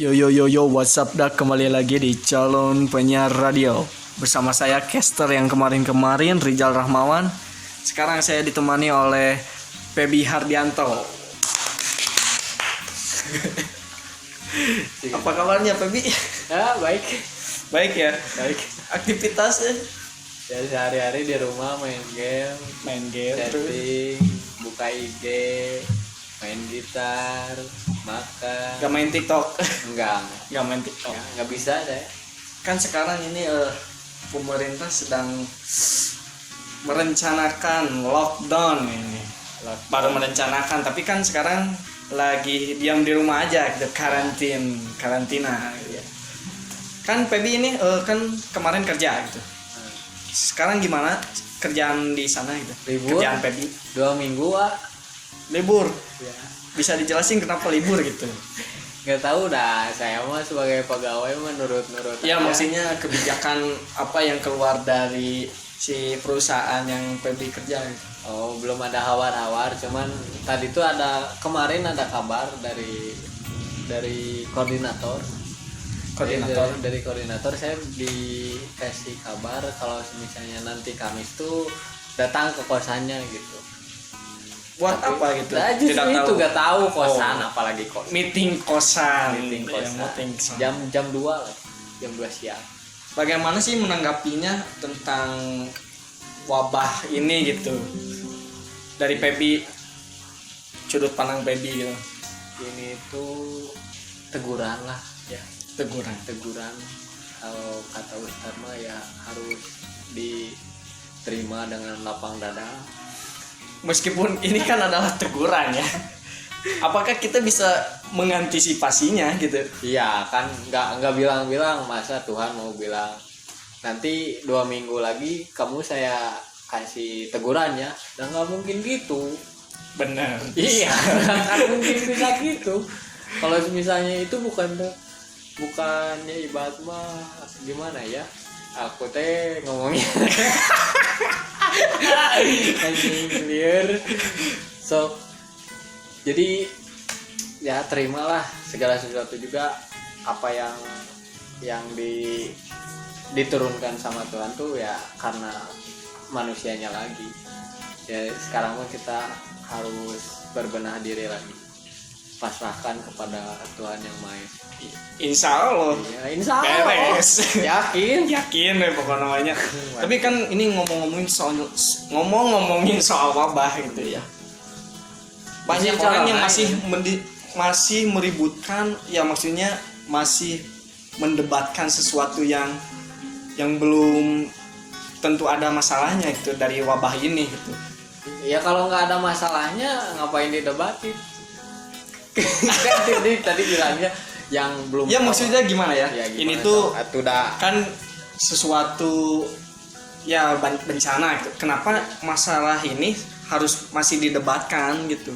Yo, what's up dak, kembali lagi di Calon Penyiar Radio. Bersama saya caster yang kemarin Rizal Rahmawan. Sekarang saya ditemani oleh Pebi Hardianto. Apa kabarnya Pebi? Ya baik. Baik ya. Baik. Aktivitasnya? Ya sehari-hari di rumah main game, chatting, buka IG, main gitar, makan. Gak main TikTok? Enggak Main TikTok. Enggak bisa deh. Kan sekarang ini pemerintah sedang merencanakan lockdown ini. Baru merencanakan, tapi kan sekarang lagi diam di rumah aja, gitu, karantina gitu ya. Kan Pebi ini kan kemarin kerja gitu. Sekarang gimana kerjaan di sana gitu? Libur. Kerjaan Pebi 2 minggu libur. ya. Bisa dijelasin kenapa libur gitu? Nggak tahu dah, saya mah sebagai pegawai menurut Ya aja. maksudnya kebijakan apa yang keluar dari si perusahaan yang Pebi kerja gitu. Oh, belum ada hawar-hawar, cuman tadi tuh kemarin ada kabar dari koordinator. Dari koordinator saya dikasih kabar kalau misalnya nanti Kamis tuh datang ke kosannya gitu. Buat apa gitu? Nah, justru itu gak tahu kosan, apalagi kosan. Meeting kosan. Meeting kosan. Jam 2 lah, jam 2 siang. Bagaimana sih menanggapinya tentang wabah ini gitu? Dari Pebi, sudut pandang Pebi gitu. Ini tuh teguran lah ya. Teguran. Kalau kata Ustaz mah ya harus diterima dengan lapang dada. Meskipun ini kan adalah teguran ya. Apakah kita bisa mengantisipasinya gitu? Iya kan, nggak bilang-bilang, masa Tuhan mau bilang nanti 2 minggu lagi kamu saya kasih teguran ya, dan nggak mungkin gitu. Benar. Iya, kan mungkin bisa gitu. Kalau misalnya itu bukannya ibarat mah gimana ya? Aku teh ngomongnya anjing clear. So jadi ya terimalah segala sesuatu juga apa yang diturunkan sama Tuhan tuh ya, karena manusianya lagi. Ya sekarang mah kita harus berbenah diri lagi, pasrahkan kepada Tuhan yang Maha Esa. Insya Allah. Ya, insya Allah. Beres. Yakin Ya pokoknya namanya. Tapi kan ini ngomongin soal wabah gitu ya. Banyak Masih orang yang caranya. masih meributkan, ya maksudnya masih mendebatkan sesuatu yang belum tentu ada masalahnya gitu dari wabah ini gitu. Ya kalau nggak ada masalahnya ngapain didebatin? Kan tadi bilangnya yang belum. Ya maksudnya gimana ya? Ini tuh kan sesuatu ya bencana gitu. Kenapa masalah ini harus masih didebatkan gitu?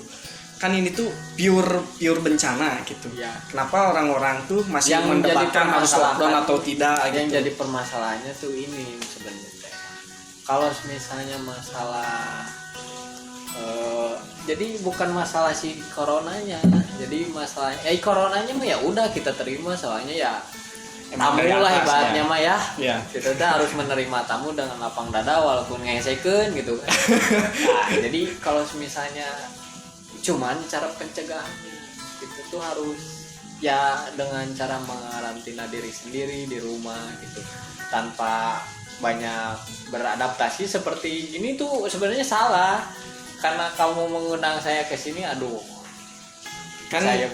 Kan ini tuh pure bencana gitu. Ya. Kenapa orang-orang tuh masih Yang mendebatkan harus lockdown atau tidak Yang gitu? jadi permasalahannya tuh ini sebenarnya. Kalau misalnya masalah jadi bukan masalah si coronanya, jadi masalah coronanya mah ya udah kita terima, soalnya ya tamu lah ibaratnya mah ya. Ya. Kita tuh harus menerima tamu dengan lapang dada walaupun ngesekeun gitu kan. Nah, jadi kalau misalnya cuman cara pencegahannya itu tuh harus ya dengan cara mengarantina diri sendiri di rumah gitu, tanpa banyak beradaptasi. Seperti ini tuh sebenarnya salah, karena kamu mengundang saya ke sini, aduh Kan saya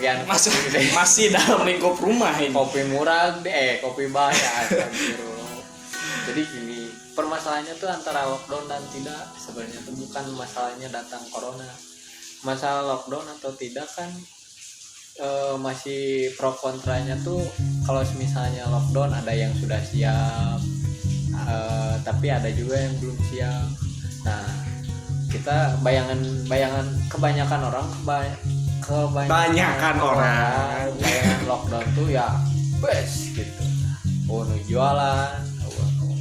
masih dalam lingkup rumah ini. kopi murah kopi banyak. Jadi gini, permasalahannya tuh antara lockdown dan tidak, sebenarnya tuh bukan masalahnya datang corona. Masalah lockdown atau tidak kan masih pro kontranya tuh. Kalau misalnya lockdown ada yang sudah siap, tapi ada juga yang belum siap. Nah, kita bayangan kebanyakan orang Kebanyakan orang bayangan lockdown tuh ya best gitu. Oh, nu jualan,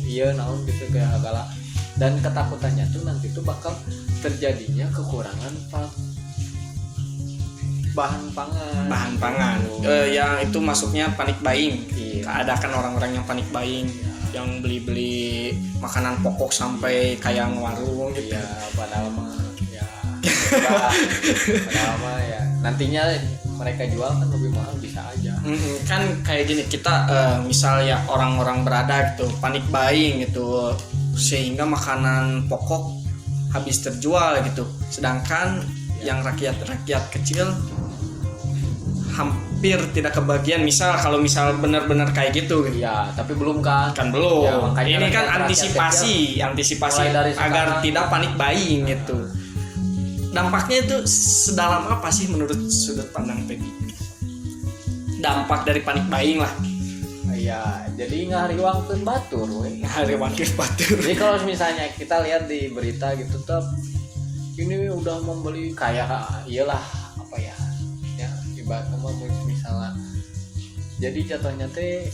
iya naon gitu kayak segala. Dan ketakutannya tuh nanti tuh bakal terjadinya kekurangan bahan pangan. Yang itu masuknya panic buying. Iya. Ada kan orang-orang yang panic buying, yang beli-beli makanan pokok sampai kayak warung gitu. Iya, padahal mah ya padahal mah ya nantinya mereka jual kan lebih mahal bisa aja. Kan kayak gini, kita misal ya orang-orang berada gitu panic buying gitu, sehingga makanan pokok habis terjual gitu, sedangkan yang rakyat kecil hampir tidak kebagian. Kalau misal benar-benar kayak gitu Ya, tapi belum kan. belum Ya, makanya ini kan rakyat antisipasi mulai dari agar sekarang. tidak panik buying gitu. Dampaknya itu sedalam apa sih menurut sudut pandang Peggy? Dampak dari panik buying lah. Ya, jadi ngahariwangkeun batur we. Hari wakil batur. Jadi kalau misalnya kita lihat di berita gitu tuh ini udah membeli kayak iyalah apa ya ibaratnya misalnya jadi jatuhnya teh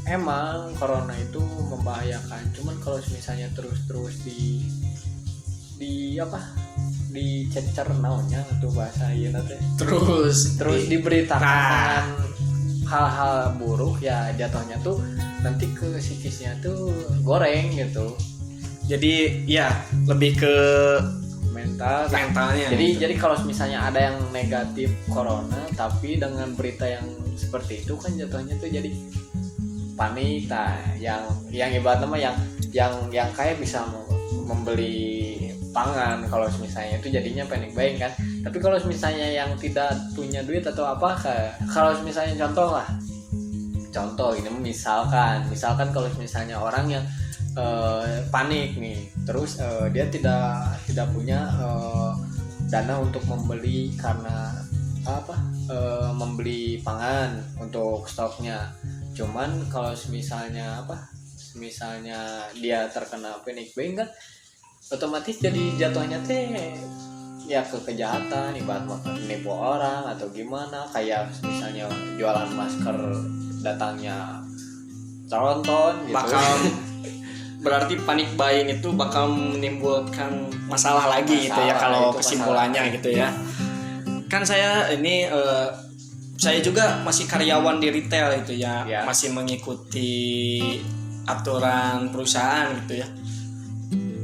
emang corona itu membahayakan, cuman kalau misalnya terus di apa dicecer naonnya atau bahasa ieu teh terus diberitakan hal-hal buruk ya jatuhnya tuh nanti ke psikisnya tuh goreng gitu. Jadi ya lebih ke mentalnya. Jadi kalau misalnya ada yang negatif corona tapi dengan berita yang seperti itu kan jatuhnya tuh jadi panik. Nah, yang ibaratnya mah yang kayak bisa membeli pangan kalau misalnya itu jadinya panic buying kan. Tapi kalau misalnya yang tidak punya duit atau apa kalau misalnya contoh ini misalkan kalau misalnya orang yang panik nih, terus dia tidak punya dana untuk membeli karena membeli pangan untuk stoknya. Cuman kalau misalnya dia terkena panic buying kan otomatis jadi jatuhnya teh ya ke kejahatan, ibarat menipu orang atau gimana, kayak misalnya jualan masker datangnya tronton gitu. Berarti panik buying itu bakal menimbulkan masalah lagi gitu ya kalau kesimpulannya gitu ya. Kan saya ini saya juga masih karyawan di retail itu ya, masih mengikuti aturan perusahaan gitu ya.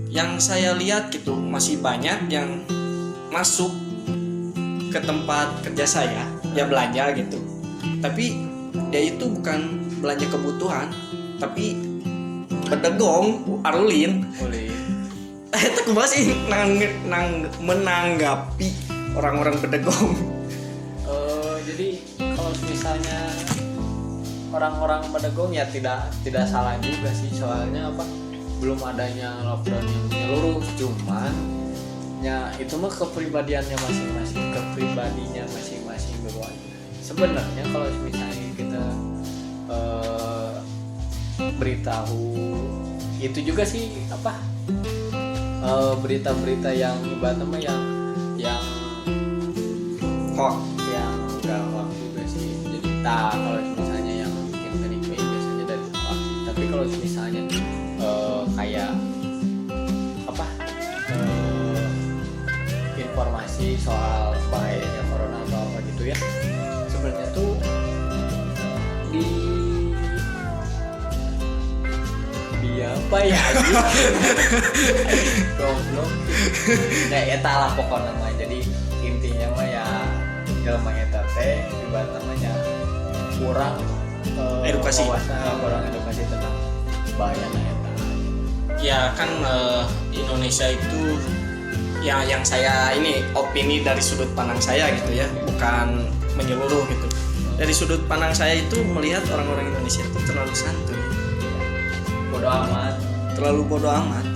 Yang saya lihat gitu masih banyak yang masuk ke tempat kerja saya ya belanja gitu. Tapi dia itu bukan belanja kebutuhan, tapi bedegong arulin. Itu kumaha sih menanggapi orang-orang bedegong. Jadi kalau misalnya orang-orang bedegong ya tidak salah juga sih, soalnya belum adanya lockdown yang menyeluruh, cuman ya itu mah kepribadiannya masing-masing dulu aja. Sebenarnya kalau misalnya kita beritahu itu juga sih berita-berita yang ibaratnya yang enggak hoax juga sih. Jadi kalau misalnya yang bikin panic buying biasanya dari hoax. Tapi kalau misalnya kayak informasi soal bahayanya corona atau apa gitu ya, sebenarnya tuh di apa ya goblok ya eta lah pokoknya mah. Jadi intinya mah ya jelema eta teh ibarat namanya kurang edukasi tentang bahayanya eta. Ya kan Indonesia itu ya yang saya ini opini dari sudut pandang saya gitu ya, bukan menyeluruh gitu. Dari sudut pandang saya itu melihat orang-orang Indonesia itu terlalu santuy, terlalu bodoh amat.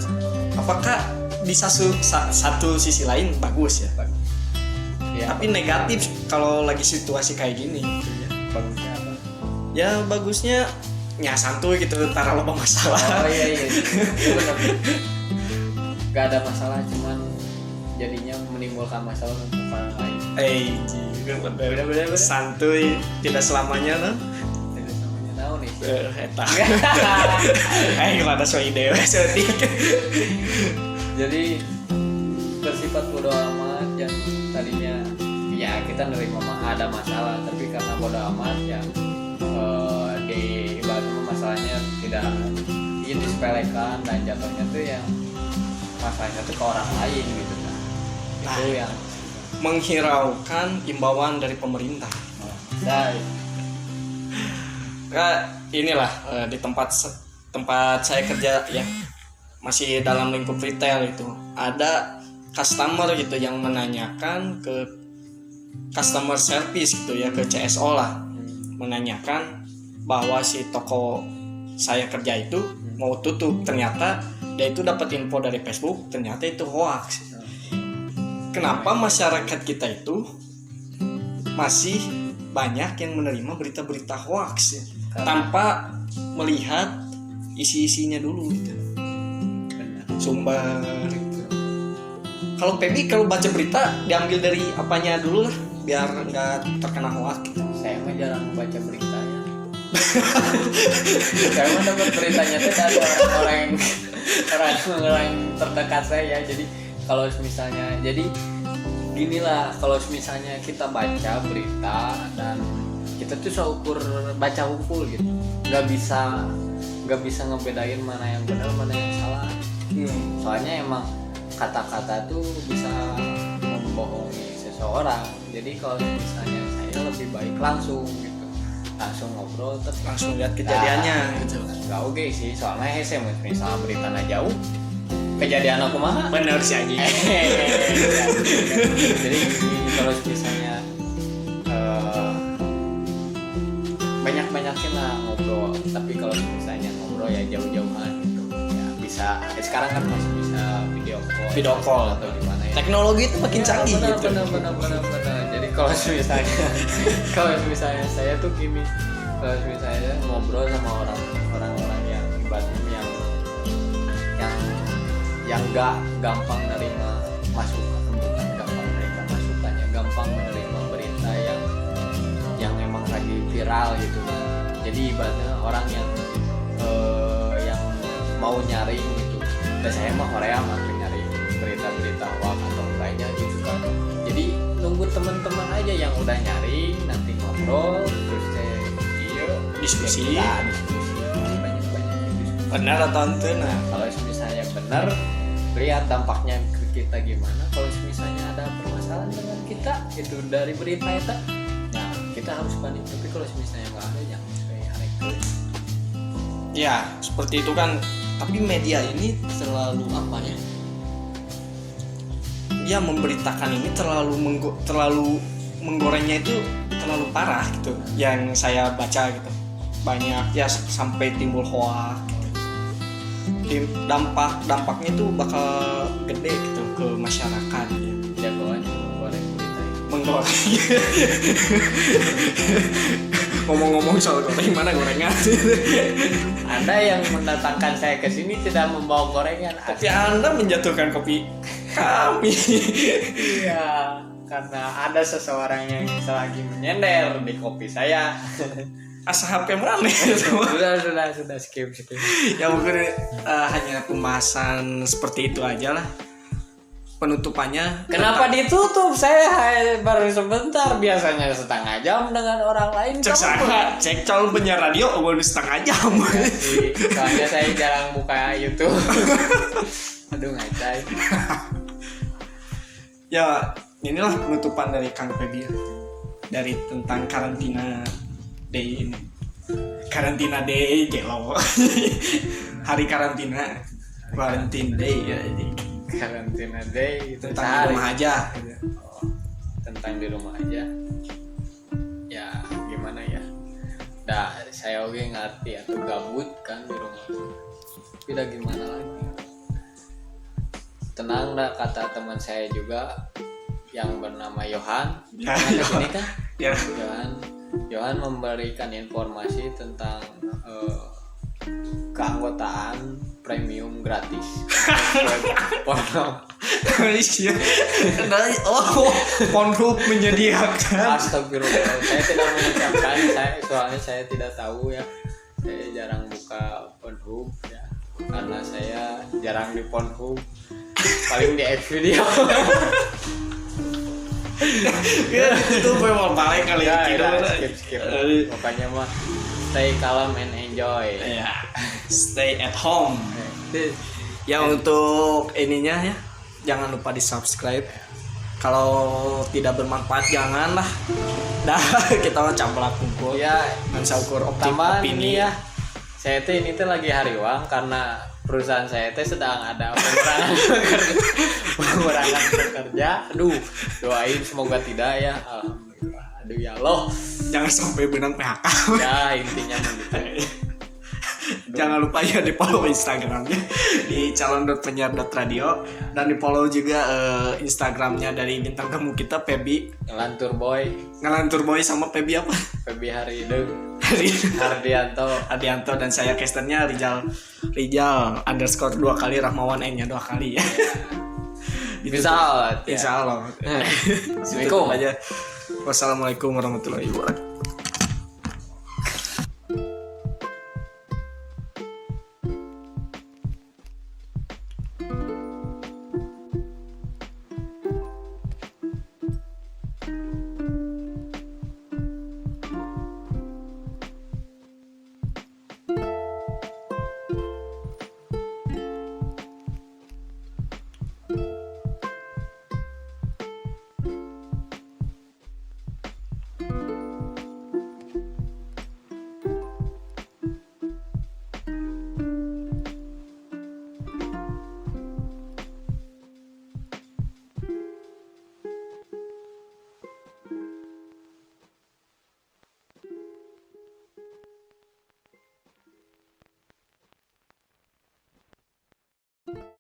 Apakah di satu sisi lain bagus ya? Tapi negatif kalau lagi situasi kayak gini gitu ya. Bagusnya apa? Ya bagusnya ya santuy gitu, tara loba masalah. Iya benar. Gak ada masalah, cuman jadinya menimbulkan masalah untuk orang lain. Bener. Santuy tidak selamanya no. Tidak selamanya tahu nih. Eta. Rada so ide setik. Jadi bersifat bodoh amat yang tadinya ya kita nerima ada masalah, tapi karena bodo amat ya di ibaratnya masalahnya tidak disepelekan dan jatuhnya tuh yang masalahnya tuh ke orang lain gitu kan. Itu yang menghiraukan imbauan dari pemerintah. nah, Inilah di tempat saya kerja ya, masih dalam lingkup retail itu ada customer gitu yang menanyakan ke customer service gitu ya, ke CSO lah, menanyakan bahwa si toko saya kerja itu mau tutup. Ternyata dia itu dapat info dari Facebook, ternyata itu hoax. Kenapa masyarakat kita itu masih banyak yang menerima berita-berita hoax ya, tanpa melihat isi-isinya dulu gitu, sumber gitu. Kalau Pebi kalau baca berita diambil dari apanya dulu lah biar nggak terkena hoax gitu. saya mah jarang baca berita ya. Saya mah dapat beritanya tuh dari orang terdekat saya. Jadi kalau misalnya, jadi ginilah, kalau misalnya kita baca berita dan kita tuh seukur baca hukum gitu, nggak bisa ngebedain mana yang benar mana yang salah. Soalnya emang kata-kata tuh bisa membohongi seseorang. Jadi kalau misalnya saya lebih baik langsung ngobrol terus Langsung lihat kejadiannya gitu. Nggak oke sih, soalnya saya misalnya beritanya jauh, kejadian aku mah Bener sih Aji. Jadi kalau misalnya banyak-banyakin lah ngobrol, tapi kalau misalnya ngobrol ya jauh-jauhan gitu ya bisa. Sekarang kan masih bisa video call atau gimana ya. Teknologi itu makin canggih gitu. Benar. Jadi kalau misalnya saya tuh gini, kalau misalnya ngobrol sama orang-orang yang ibaratnya yang nggak gampang nerima masukan, bukan gampang nerima masukannya, gampang menerima berita yang emang lagi viral gitu kan. Jadi ibaratnya orang yang mau nyari gitu. Dan saya mah Korea makin nyari berita-berita hoax atau enggaknya gitu kan. Jadi nunggu teman-teman aja yang udah nyari, nanti ngobrol terus saya Diskusi. banyak diskusi. Benar atau enggak? Nah, Kalau misalnya benar, lihat dampaknya ke kita gimana. Kalau misalnya ada permasalahan dengan kita itu dari berita itu, nah kita harus panik. Tapi kalau misalnya nggak ada, jangan kayak terus. ya seperti itu kan. Tapi media ini terlalu apa ya? Ya memberitakan ini terlalu menggorengnya itu terlalu parah gitu. Yang saya baca gitu, banyak ya sampai timbul hoax. Dampaknya itu bakal gede gitu ke masyarakat ya. Jagoan goreng berita ini. Menggoreng. Ngomong-ngomong soal goreng, mana gorengan? Anda yang mendatangkan saya ke sini tidak membawa gorengan. Tapi Anda menjatuhkan kopi kami. Iya, karena ada seseorang yang selagi menyender di kopi saya. Asa HP mana? Sudah skip. Ya mungkin hanya pembahasan seperti itu aja lah. Penutupannya. Kenapa ditutup? Saya baru sebentar, biasanya setengah jam dengan orang lain. Cek calon penyiar radio baru setengah jam. Ya, sih. Soalnya saya jarang buka YouTube. Aduh ngacai. Ya inilah penutupan dari Kang Pebi dari tentang karantina day ini. Karantina day gelo. Hari karantina. Quarantine day ya. Karantina day itu Tentang di rumah aja. Tentang di rumah aja. Ya gimana ya? Dah saya oke ngerti atau gabut kan di rumah. Tidak gimana lagi. Tenang dah, kata teman saya juga yang bernama Yohan. Ya, Ini kan Ya. Yohan memberikan informasi tentang keanggotaan premium gratis. Pornhub menyediakan. Astagfirullah, saya tidak mengucapkan, soalnya saya tidak tahu ya. Saya jarang buka Pornhub ya, karena saya jarang di Pornhub, paling di Xvideo. Ya itu mau balik kali Ya, gitu. skip. Pokoknya mah stay calm and enjoy. Ya, stay at home. Itu Ya untuk ininya ya, jangan lupa di subscribe. Kalau tidak bermanfaat janganlah. Dah kita mah camplak kumpul. ya Dan saukur tambahan opini ini ya. Saya teh ini teh lagi hariwang karena perusahaan saya teh sedang ada pengurangan pekerja. Aduh, doain semoga tidak ya. Alhamdulillah. Aduh ya Allah. Jangan sampai benang PHK. Ya intinya begitu. Jangan lupa ya di follow Instagramnya di calon.penyiar.radio dan di follow juga Instagramnya dari bintang tamu kita Pebi Ngelantur Boy sama Pebi apa? Febi Harideng, Hardianto Hardianto. dan saya casternya Rijal _ 2 kali Rahmawan N-nya 2 kali ya. Bisa ya. Insya Allah. Assalamualaikum. Aja. Wassalamualaikum warahmatullahi wabarakatuh.